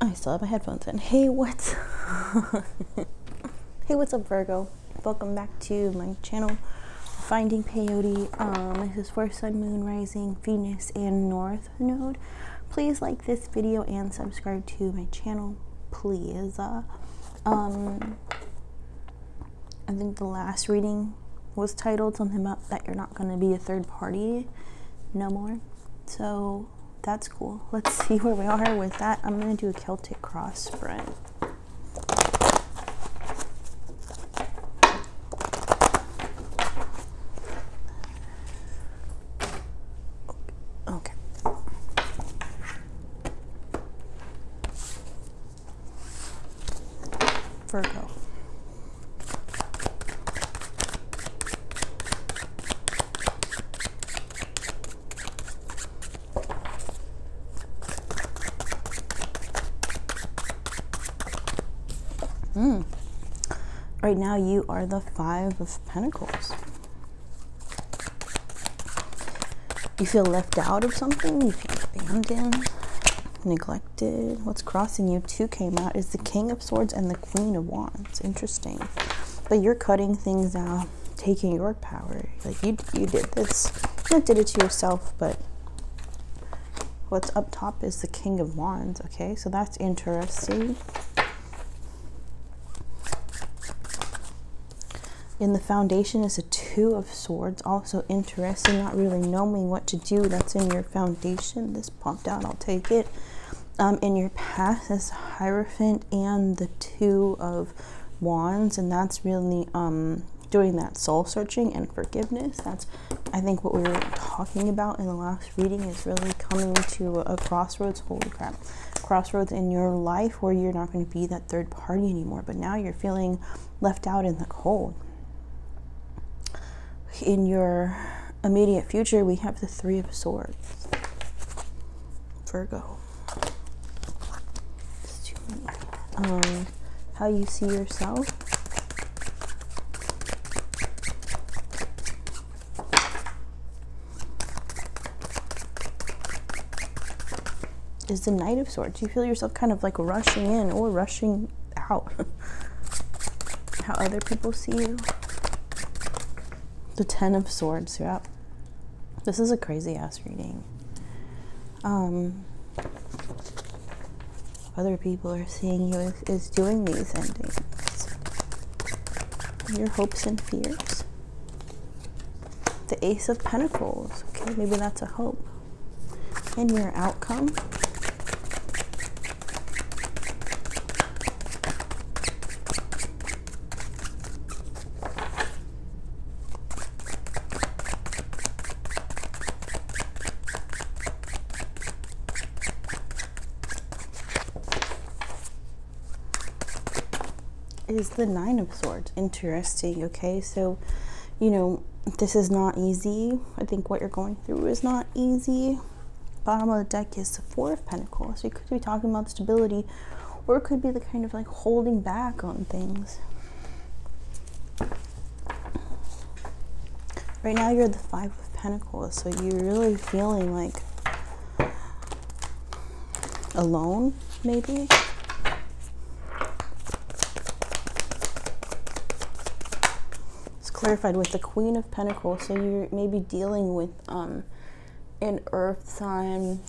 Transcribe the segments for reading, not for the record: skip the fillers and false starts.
I still have my headphones in. Hey, what's Hey, what's up, Virgo? Welcome back to my channel, Finding Peyote. This is for Sun, Moon, Rising, Venus, and North Node. Please like this video and subscribe to my channel, please. I think the last reading was titled something about that you're not going to be a third party no more. So that's cool. Let's see where we are with that. I'm going to do a Celtic cross spread. Okay. Virgo. Right now you are the Five of Pentacles. You feel left out of something, you feel abandoned, neglected. What's crossing you too came out is the King of Swords and the Queen of Wands. Interesting. But you're cutting things out, taking your power. Like you did this. You did it to yourself, but what's up top is the King of Wands, okay? So that's interesting. In the foundation is a Two of Swords. Also interesting, not really knowing what to do. That's in your foundation. This popped out, I'll take it. In your path is Hierophant and the Two of Wands, and that's really doing that soul searching and forgiveness. That's, I think, what we were talking about in the last reading, is really coming to a crossroads. Holy crap. Crossroads in your life where you're not going to be that third party anymore, but now you're feeling left out in the cold. In your immediate future, we have the Three of Swords. Virgo. How you see yourself. Is the Knight of Swords. You feel yourself kind of like rushing in or rushing out. How other people see you. The Ten of Swords. Yeah, this is a crazy ass reading. Other people are seeing you as doing these endings. Your hopes and fears. The Ace of Pentacles. Okay, maybe that's a hope. And your outcome. Is the Nine of Swords. Interesting. Okay, so you know this is not easy. I think what you're going through is not easy. Bottom of the deck is the Four of Pentacles. So you could be talking about stability, or it could be the kind of like holding back on things. Right now you're the Five of Pentacles, so you're really feeling like alone, maybe. Clarified with the Queen of Pentacles, so you're maybe dealing with an earth sign,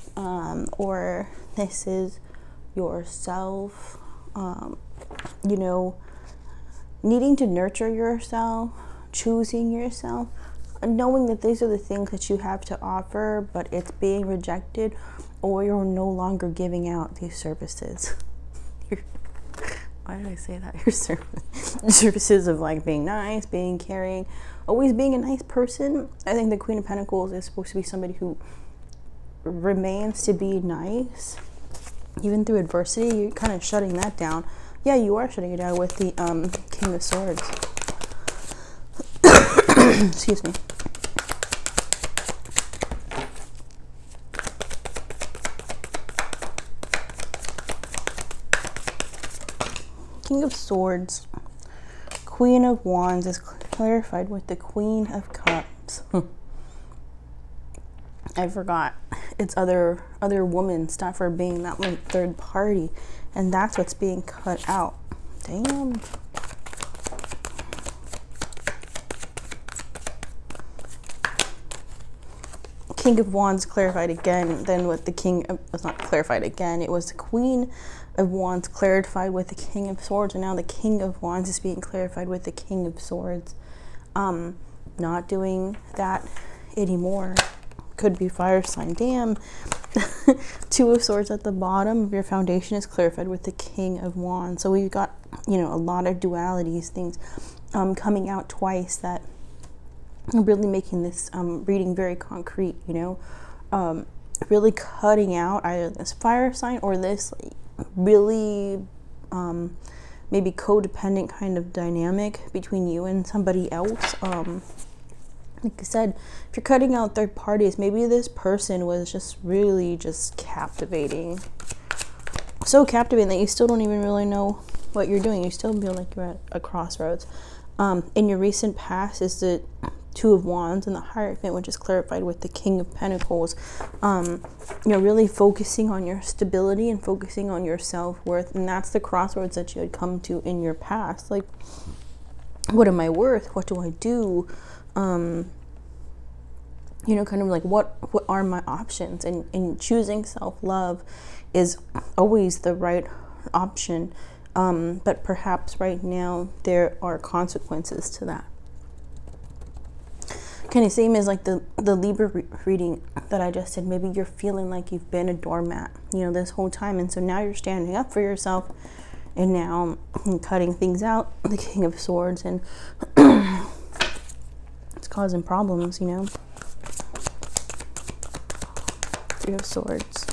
or this is yourself, you know, needing to nurture yourself, choosing yourself, knowing that these are the things that you have to offer, but it's being rejected, or you're no longer giving out these services. Why did I say that? Your services of like being nice, being caring, always being a nice person. I think the Queen of Pentacles is supposed to be somebody who remains to be nice. Even through adversity, you're kind of shutting that down. Yeah, you are shutting it down with the King of Swords. Excuse me. King of Swords, Queen of Wands is clarified with the Queen of Cups. I forgot. it's other woman stuff, or being that like third party, and that's what's being cut out. Damn. King of Wands clarified again. Then with the King of, was not clarified again, it was the Queen of Wands clarified with the King of Swords, and now the King of Wands is being clarified with the King of Swords. Not doing that anymore. Could be fire sign. Damn. Two of Swords at the bottom of your foundation is clarified with the King of Wands. So we've got, you know, a lot of dualities, things coming out twice that are really making this reading very concrete, you know. Really cutting out either this fire sign or this really maybe codependent kind of dynamic between you and somebody else. Like I said, if you're cutting out third parties, maybe this person was just really just captivating. So captivating that you still don't even really know what you're doing. You still feel like you're at a crossroads. In your recent past is the Two of Wands and the Hierophant, which is clarified with the King of Pentacles. You know, really focusing on your stability and focusing on your self-worth. And that's the crossroads that you had come to in your past. Like, what am I worth? What do I do? You know, kind of like what are my options? And choosing self-love is always the right option, but perhaps right now there are consequences to that. Kind of same as like the Libra reading that I just did. Maybe you're feeling like you've been a doormat, you know, this whole time, and so now you're standing up for yourself, and now cutting things out. The King of Swords, and it's causing problems, you know. Three of Swords.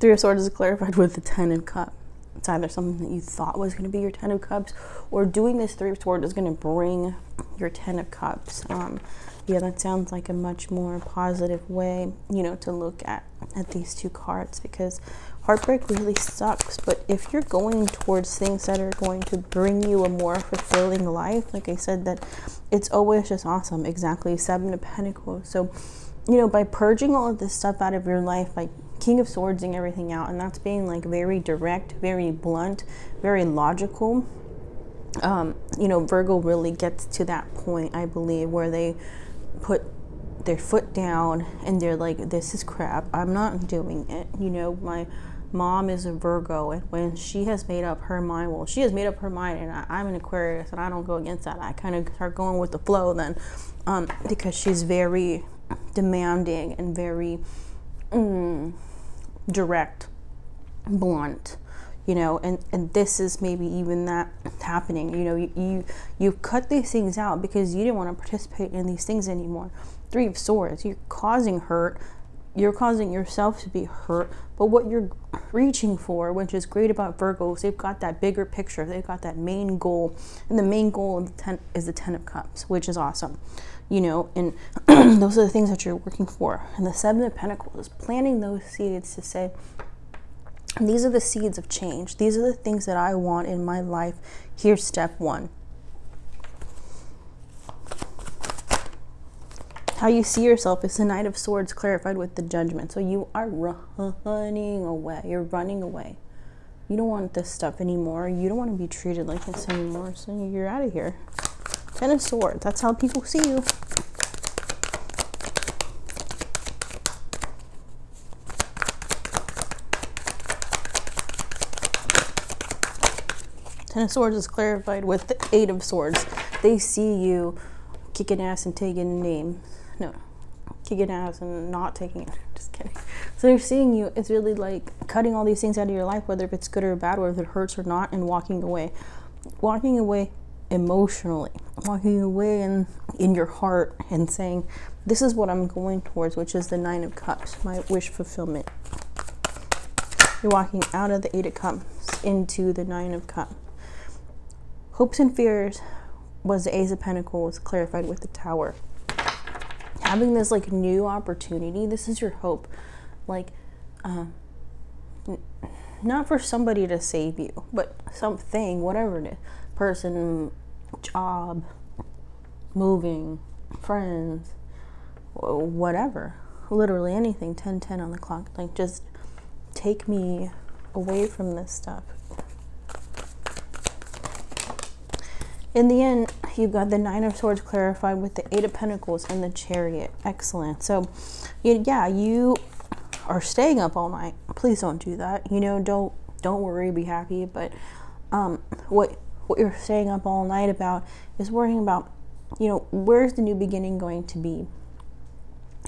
Three of Swords is clarified with the Ten of Cups. It's either something that you thought was going to be your Ten of Cups, or doing this Three of Swords is going to bring your Ten of Cups. Yeah, that sounds like a much more positive way, you know, to look at these two cards, because heartbreak really sucks. But if you're going towards things that are going to bring you a more fulfilling life, like I said, that it's always just awesome. Exactly. Seven of Pentacles. So, you know, by purging all of this stuff out of your life, by King of Swordsing everything out, and that's being like very direct, very blunt, very logical. You know, Virgo really gets to that point, I believe, where they put their foot down and they're like, this is crap, I'm not doing it. You know, my mom is a Virgo, and when she has made up her mind, well, she has made up her mind, and I'm an Aquarius, and I don't go against that. I kind of start going with the flow then, because she's very demanding and very direct, blunt, you know, and this is maybe even that happening. You know, you cut these things out because you didn't want to participate in these things anymore. Three of Swords, you're causing hurt, you're causing yourself to be hurt, but what you're reaching for, which is great about Virgos, they've got that bigger picture, they've got that main goal, and the main goal of the Ten of Cups, which is awesome, you know, and those are the things that you're working for. And the Seven of Pentacles is planting those seeds to say, these are the seeds of change, these are the things that I want in my life. Here's step one. How you see yourself is the Knight of Swords clarified with the Judgment. So you are running away. You're running away. You don't want this stuff anymore. You don't want to be treated like this anymore. So you're out of here. Ten of Swords. That's how people see you. Ten of Swords is clarified with the Eight of Swords. They see you kicking ass and taking names. No, kicking ass and not taking it. Just kidding. So they're seeing you. It's really like cutting all these things out of your life, whether if it's good or bad, whether it hurts or not, and walking away. Walking away emotionally. Walking away in your heart and saying, this is what I'm going towards, which is the Nine of Cups, my wish fulfillment. You're walking out of the Eight of Cups into the Nine of Cups. Hopes and fears was the Ace of Pentacles clarified with the Tower. Having this like new opportunity, this is your hope. Like not for somebody to save you, but something, whatever it is, person, job, moving, friends, whatever, literally anything. 10:10 on the clock. Like, just take me away from this stuff. In the end, you've got the Nine of Swords clarified with the Eight of Pentacles and the Chariot. Excellent. So, yeah, you are staying up all night. Please don't do that. You know, don't worry, be happy. But what you're staying up all night about is worrying about, you know, where's the new beginning going to be?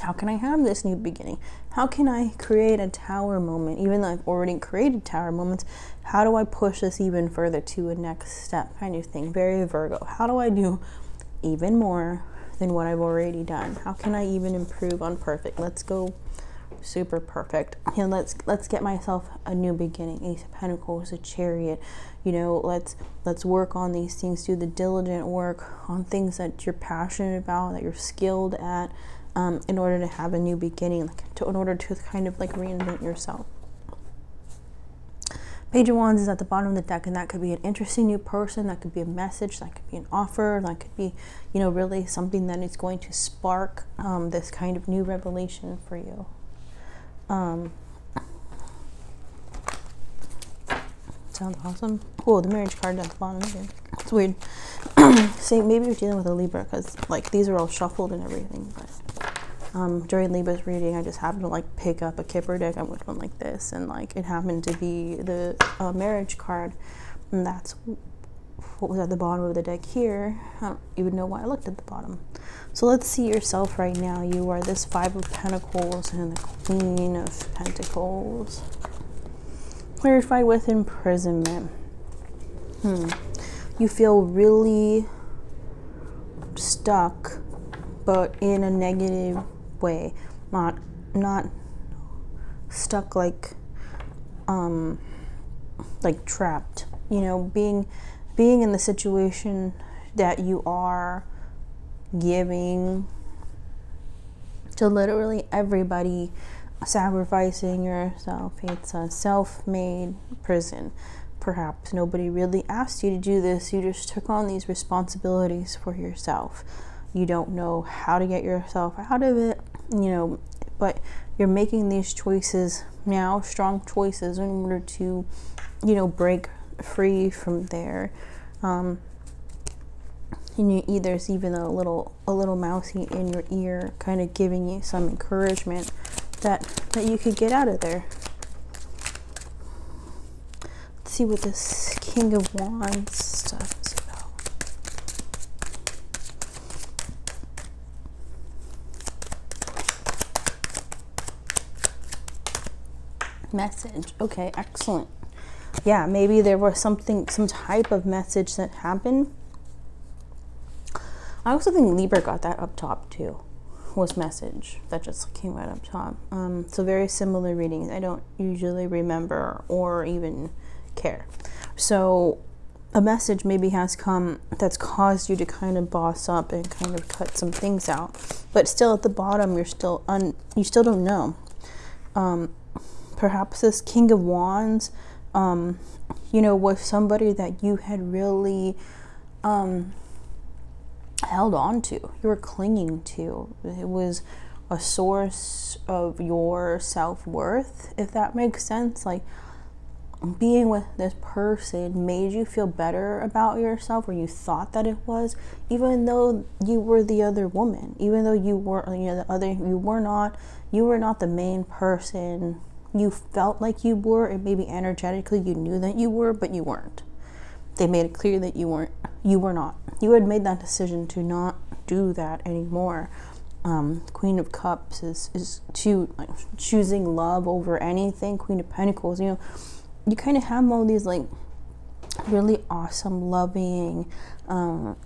How can I have this new beginning? How can I create a tower moment? Even though I've already created tower moments, how do I push this even further to a next step kind of thing? Very Virgo. How do I do even more than what I've already done? How can I even improve on perfect? Let's go super perfect. You know, let's get myself a new beginning. Ace of Pentacles, a Chariot. You know, let's work on these things. Do the diligent work on things that you're passionate about, that you're skilled at. In order to have a new beginning, in order to kind of like reinvent yourself. Page of Wands is at the bottom of the deck, and that could be an interesting new person, that could be a message, that could be an offer, that could be, you know, really something that is going to spark this kind of new revelation for you. Sounds awesome. Cool, the marriage card at the bottom again. It's weird. See, maybe you're dealing with a Libra, because like these are all shuffled and everything, but during Libra's reading, I just happened to like pick up a Kipper deck. I went one like this, and like it happened to be the marriage card, and that's what was at the bottom of the deck here. I don't even know why I looked at the bottom. So let's see yourself right now. You are this Five of Pentacles and the Queen of Pentacles. Clarified with imprisonment. You feel really stuck, but in a negative way. Not stuck like trapped. You know, being in the situation that you are, giving to literally everybody, sacrificing yourself. It's a self-made prison. Perhaps nobody really asked you to do this. You just took on these responsibilities for yourself. You don't know how to get yourself out of it, you know, but you're making these choices now, strong choices, in order to, you know, break free from there. And there's even a little mousey in your ear, kind of giving you some encouragement that you could get out of there. Let's see what this King of Wands stuff is about. Message. Okay, excellent. Yeah, maybe there was some type of message that happened. I also think Libra got that up top too, was message. That just came right up top. So very similar readings. I don't usually remember or even care. So a message maybe has come that's caused you to kind of boss up and kind of cut some things out. But still at the bottom, you still don't know. Perhaps this King of Wands, you know, was somebody that you had really held on to, you were clinging to. It was a source of your self-worth, if that makes sense. Like, being with this person made you feel better about yourself, or you thought that it was, even though you were the other woman, even though you were, you know, you were not the main person. You felt like you were, and maybe energetically you knew that you were, but you weren't. They made it clear that you were not. You had made that decision to not do that anymore. Queen of Cups is choosing love over anything. Queen of Pentacles, you know, you kind of have all these like really awesome, loving,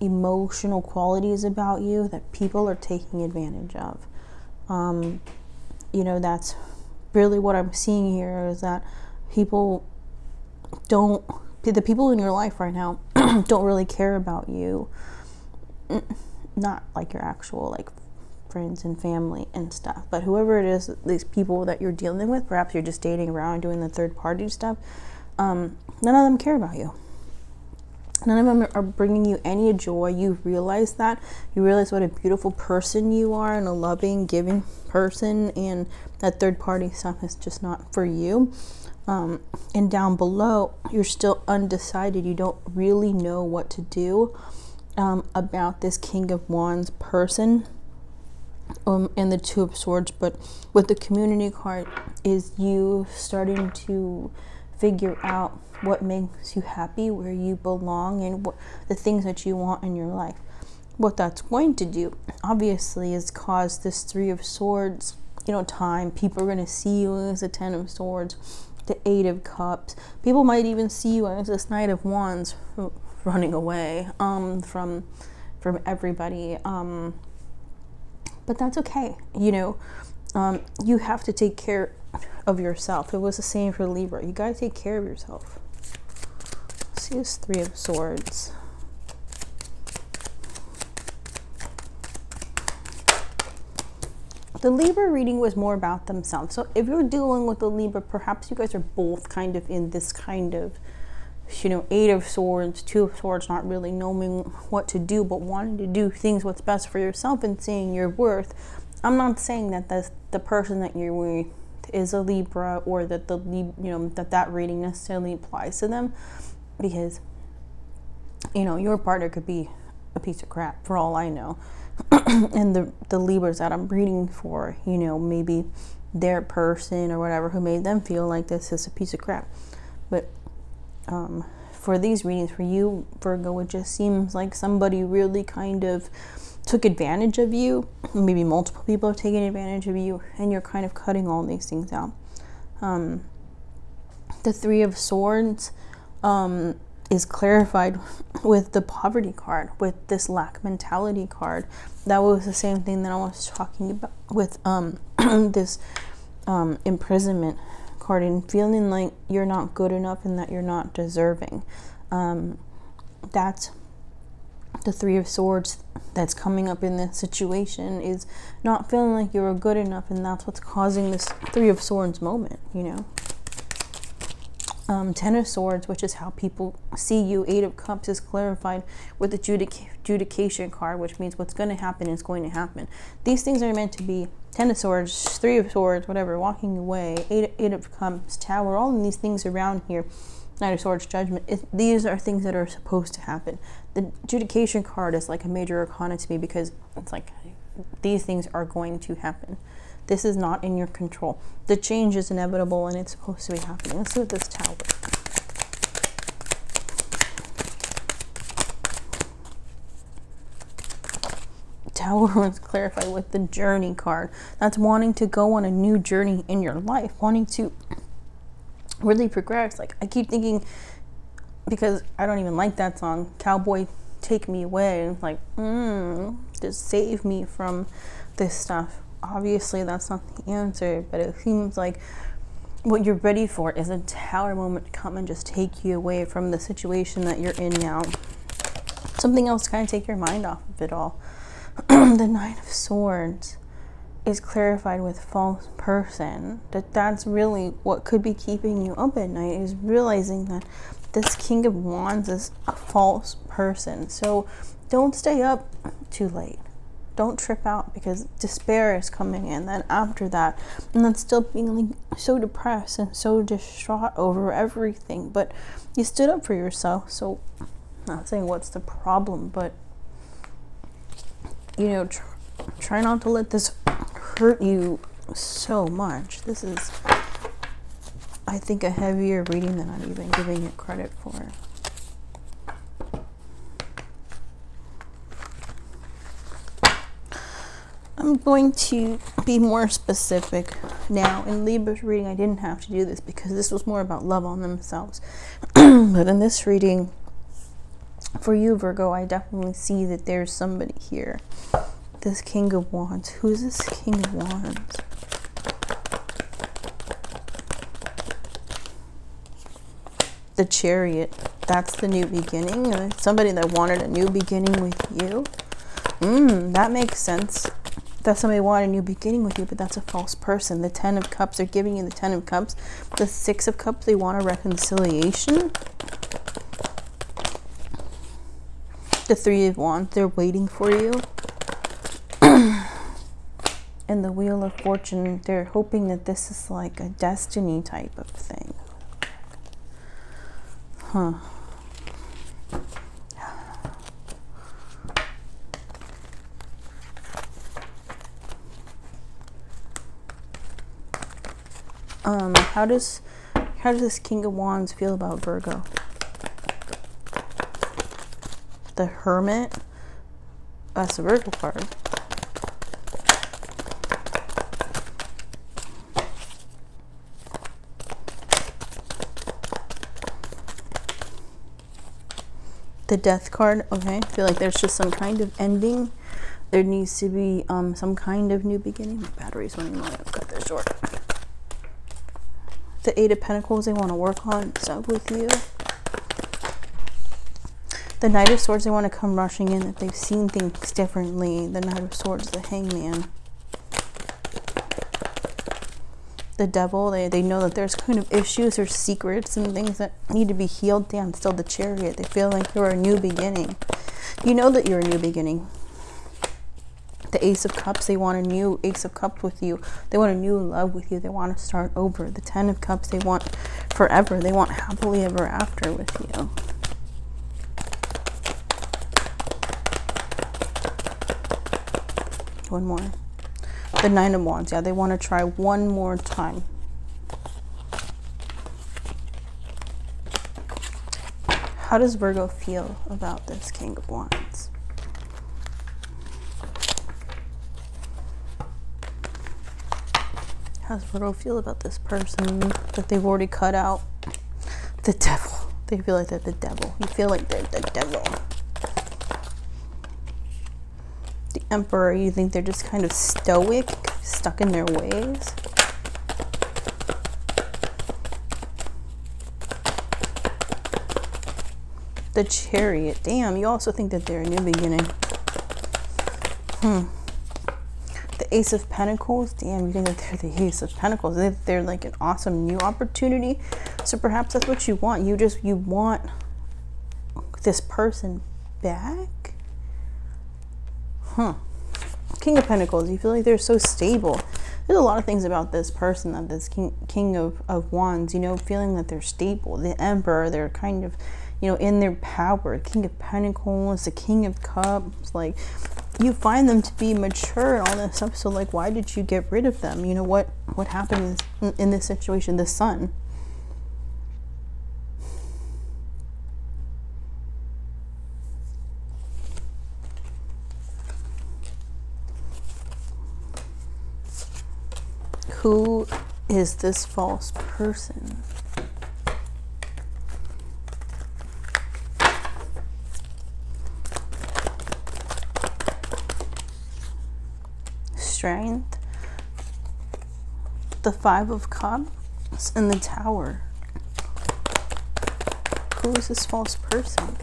emotional qualities about you that people are taking advantage of. You know, that's really what I'm seeing here, is that the people in your life right now don't really care about you. Not like your actual like friends and family and stuff. But whoever it is, these people that you're dealing with, perhaps you're just dating around doing the third party stuff, none of them care about you. None of them are bringing you any joy. You realize that. You realize what a beautiful person you are, and a loving, giving person, and that third party stuff is just not for you. And down below, you're still undecided. You don't really know what to do about this King of Wands person and the Two of Swords. But with the Community card is you starting to figure out what makes you happy, where you belong, and what the things that you want in your life. What that's going to do, obviously, is cause this Three of Swords, time. People are going to see you as the Ten of Swords, the Eight of Cups. People might even see you as this Knight of Wands, running away from everybody. But that's okay. You have to take care of yourself. It was the same for Libra. You got to take care of yourself. See this Three of Swords. The Libra reading was more about themselves. So if you're dealing with a Libra, perhaps you guys are both kind of in this kind of, Eight of Swords, Two of Swords, not really knowing what to do, but wanting to do things what's best for yourself and seeing your worth. I'm not saying that the person that you're with is a Libra, or that that reading necessarily applies to them, because your partner could be a piece of crap for all I know. And the Libras that I'm reading for, maybe their person or whatever who made them feel like this is a piece of crap. But for these readings, for you, Virgo, it just seems like somebody really kind of took advantage of you. Maybe multiple people have taken advantage of you, and you're kind of cutting all these things out. The Three of Swords is clarified with the Poverty card, with this lack mentality card. That was the same thing that I was talking about with this imprisonment card, and feeling like you're not good enough and that you're not deserving. That's the Three of Swords that's coming up in this situation, is not feeling like you're good enough, and that's what's causing this Three of Swords moment. Ten of Swords, which is how people see you. Eight of Cups is clarified with the Judication card, which means what's going to happen is going to happen. These things are meant to be Ten of Swords, Three of Swords, whatever, walking away, Eight of Cups, Tower, all of these things around here, Knight of Swords, Judgment. These are things that are supposed to happen. The Judication card is like a major arcana to me, because it's like these things are going to happen. This is not in your control. The change is inevitable, and it's supposed to be happening. Let's see what this Tower. Tower was clarified with the Journey card. That's wanting to go on a new journey in your life, wanting to really progress. Like, I keep thinking, because I don't even like that song, Cowboy Take Me Away, and it's like, just save me from this stuff. Obviously that's not the answer, but it seems like what you're ready for is a Tower moment to come and just take you away from the situation that you're in now. Something else to kind of take your mind off of it all. The Knight of Swords is clarified with false person. That's really what could be keeping you up at night, is realizing that this King of Wands is a false person. So don't stay up too late. Don't trip out, because despair is coming in. Then after that, and then still feeling so depressed and so distraught over everything. But you stood up for yourself. So I'm not saying what's the problem, but try not to let this hurt you so much. This is, I think, a heavier reading than I'm even giving it credit for. I'm going to be more specific now. In Libra's reading, I didn't have to do this because this was more about love on themselves. But in this reading, for you, Virgo, I definitely see that there's somebody here. This King of Wands. Who's this King of Wands? The Chariot. That's the new beginning. Somebody that wanted a new beginning with you. That makes sense. that somebody wanted a new beginning with you, but that's a false person. The 10 of Cups, they're giving you the 10 of Cups. The 6 of Cups, they want a reconciliation. The 3 of Wands, they're waiting for you. And the Wheel of Fortune, they're hoping that this is like a destiny type of thing. Huh. How does this King of Wands feel about Virgo? The Hermit. That's a Virgo card. The Death card. Okay, I feel like there's just some kind of ending. There needs to be some kind of new beginning. My battery's running low. I'll cut this short. The 8 of Pentacles, they want to work on stuff with you. The Knight of Swords, they want to come rushing in, that they've seen things differently. The Knight of Swords, the Hangman. The Devil, they know that there's kind of issues or secrets and things that need to be healed. Damn, still the Chariot. They feel like you're a new beginning. You know that you're a new beginning. The Ace of Cups, they want a new Ace of Cups with you. They want a new love with you. They want to start over. The 10 of Cups, they want forever. They want happily ever after with you. One more. The 9 of Wands, yeah, they want to try one more time. How does Virgo feel about this King of Wands? How does Virgo feel about this person that they've already cut out? The Devil. They feel like they're the devil. You feel like they're the devil. The Emperor, you think they're just kind of stoic, stuck in their ways. The Chariot. Damn, you also think that they're a new beginning. The Ace of Pentacles. Damn, you think that they're the Ace of Pentacles. They're like an awesome new opportunity. So perhaps that's what you want. You want this person back? King of Pentacles. You feel like they're so stable. There's a lot of things about this person, that this King of Wands, you know, feeling that they're stable. The Emperor, they're kind of, you know, in their power. King of Pentacles, the King of Cups, like, you find them to be mature and all this stuff. So like, why did you get rid of them? You know, what happened in this situation? The Sun. Who is this false person? Strength. The 5 of Cups and the Tower. Who is this false person?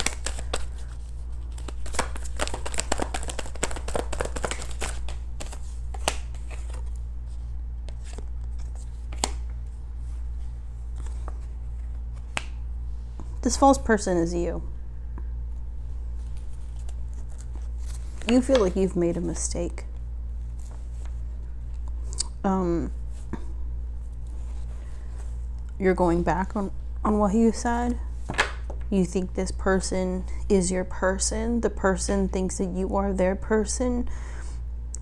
This false person is you. You feel like you've made a mistake. You're going back on what you said. You think this person is your person. The person thinks that you are their person.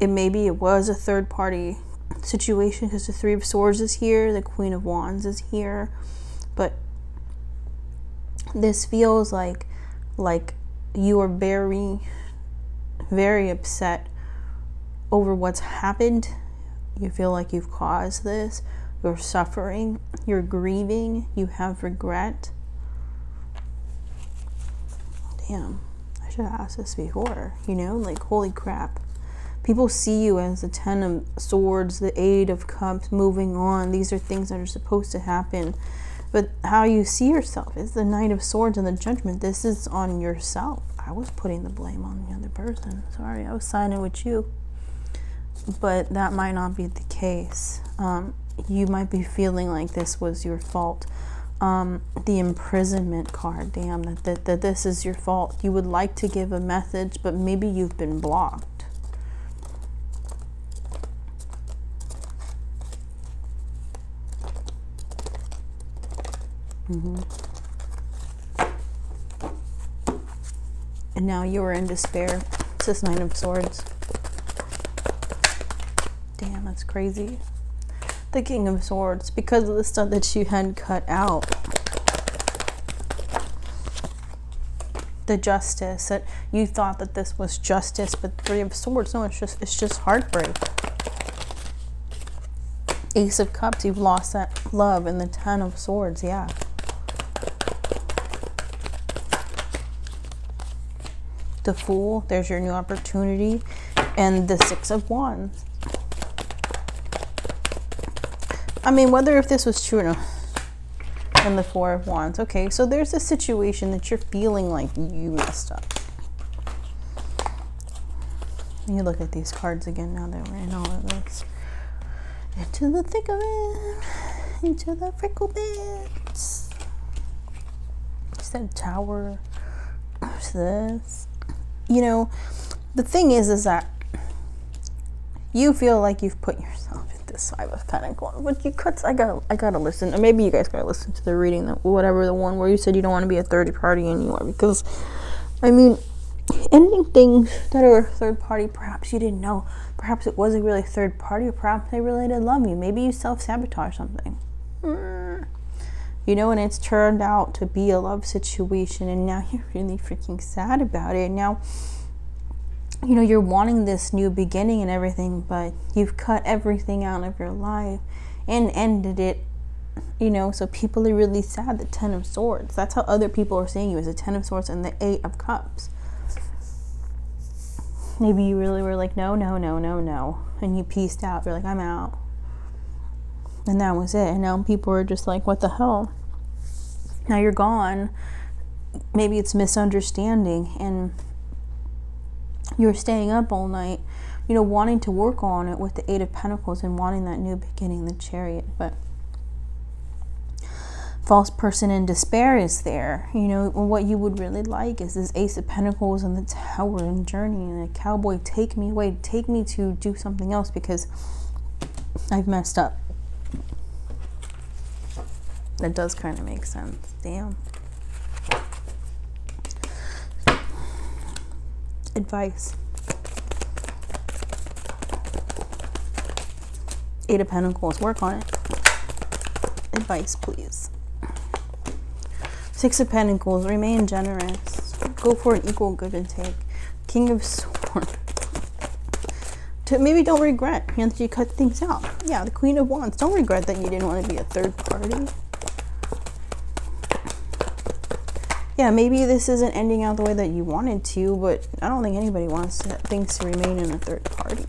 It was a third party situation because the 3 of Swords is here. The Queen of Wands is here. But this feels like you are very, very upset over what's happened. You feel like you've caused this. You're suffering. You're grieving. You have regret. Damn, I should have asked this before. You know, like, holy crap. People see you as the 10 of Swords, the 8 of Cups, moving on. These are things that are supposed to happen. But how you see yourself is the Knight of Swords and the Judgment. This is on yourself. I was putting the blame on the other person. Sorry, I was siding with you. but that might not be the case. You might be feeling like this was your fault. The imprisonment card, damn, that this is your fault. You would like to give a message, but maybe you've been blocked. And now you are in despair. It's this Nine of Swords. Damn, that's crazy. The King of Swords, because of the stuff that you had cut out. The justice, that you thought that this was justice, but Three of Swords, no, it's just heartbreak. Ace of Cups, you've lost that love, and the Ten of Swords, yeah. The Fool, there's your new opportunity, and the Six of Wands. I mean, whether if this was true or not, and the Four of Wands. Okay, so there's a situation that you're feeling like you messed up. You look at these cards again now that we're in all of this. Into the thick of it, into the freckle bits. Is that a Tower? What's this? You know, the thing is that you feel like you've put yourself in this Five of Pentacles. But you could, I gotta listen, or maybe you guys gotta listen to the reading, that whatever, the one where you said you don't want to be a third party anymore. Because, I mean, ending things that are third party, perhaps you didn't know. Perhaps it wasn't really third party, or perhaps they really did love you. Maybe you self-sabotage something. You know, and it's turned out to be a love situation, and now you're really freaking sad about it. Now, you know, you're wanting this new beginning and everything, but you've cut everything out of your life and ended it, you know, so people are really sad. The Ten of Swords, that's how other people are seeing you, as the Ten of Swords and the Eight of Cups. Maybe you really were like, no, no, no, no, no, and you pieced out. You're like, I'm out. And that was it. And now people are just like, what the hell? Now you're gone. Maybe it's misunderstanding, and you're staying up all night, you know, wanting to work on it with the Eight of Pentacles and wanting that new beginning, the Chariot. But false person in despair is there. You know, what you would really like is this Ace of Pentacles and the Tower and Journey and a Cowboy. Take me away. Take me to do something else because I've messed up. That does kind of make sense. Damn. Advice. Eight of Pentacles. Work on it. Advice, please. Six of Pentacles. Remain generous. Go for an equal give and take. King of Swords. Maybe don't regret that you cut things out. Yeah, the Queen of Wands. Don't regret that you didn't want to be a third party. Yeah, maybe this isn't ending out the way that you wanted to, but I don't think anybody wants things to remain in a third party.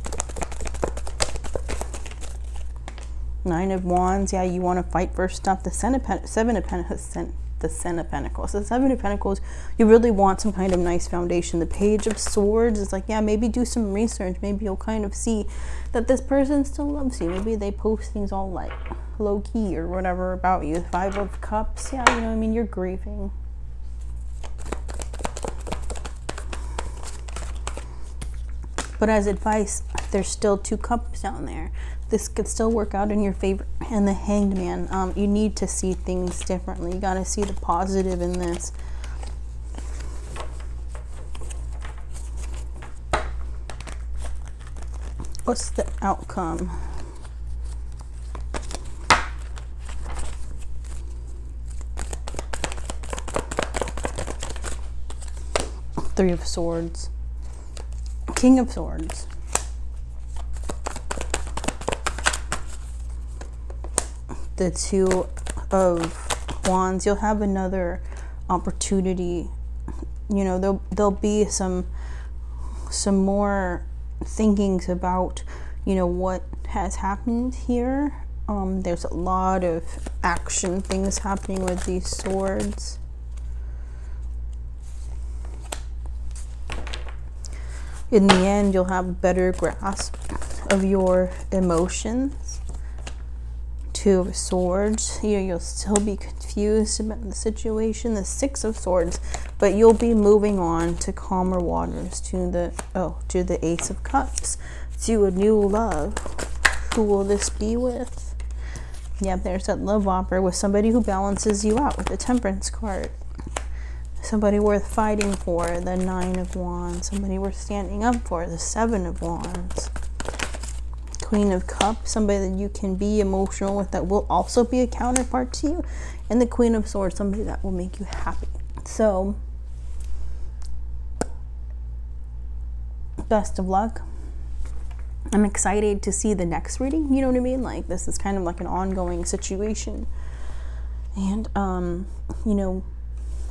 Nine of Wands. Yeah, you want to fight for stuff. The Seven of Pentacles. The Seven of Pentacles. The Seven of Pentacles, you really want some kind of nice foundation. The Page of Swords is like, yeah, maybe do some research. Maybe you'll kind of see that this person still loves you. Maybe they post things all like low-key or whatever about you. The Five of Cups. Yeah, you know, I mean, you're grieving. But as advice, there's still two cups down there. This could still work out in your favor. And the Hanged Man, you need to see things differently. You got to see the positive in this. What's the outcome? Three of Swords. King of Swords. The Two of Wands. You'll have another opportunity. You know, there'll be some more thinkings about, you know, what has happened here. There's a lot of action things happening with these swords. In the end, you'll have a better grasp of your emotions. Two of Swords. You'll still be confused about the situation. The Six of Swords, but you'll be moving on to calmer waters, to the Ace of Cups, to a new love. Who will this be with? Yep, there's that love opera with somebody who balances you out with the Temperance card. Somebody worth fighting for, the Nine of Wands. Somebody worth standing up for, the Seven of Wands. Queen of Cups, somebody that you can be emotional with that will also be a counterpart to you. And the Queen of Swords, somebody that will make you happy. So, best of luck. I'm excited to see the next reading, you know what I mean? Like, this is kind of like an ongoing situation. And, you know,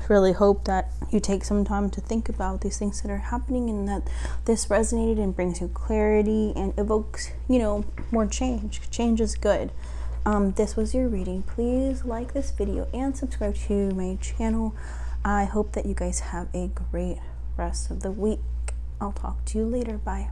really hope that you take some time to think about these things that are happening, and that this resonated and brings you clarity and evokes, you know, more change. Change is good. This was your reading. Please like this video and subscribe to my channel. I hope that you guys have a great rest of the week. I'll talk to you later. Bye.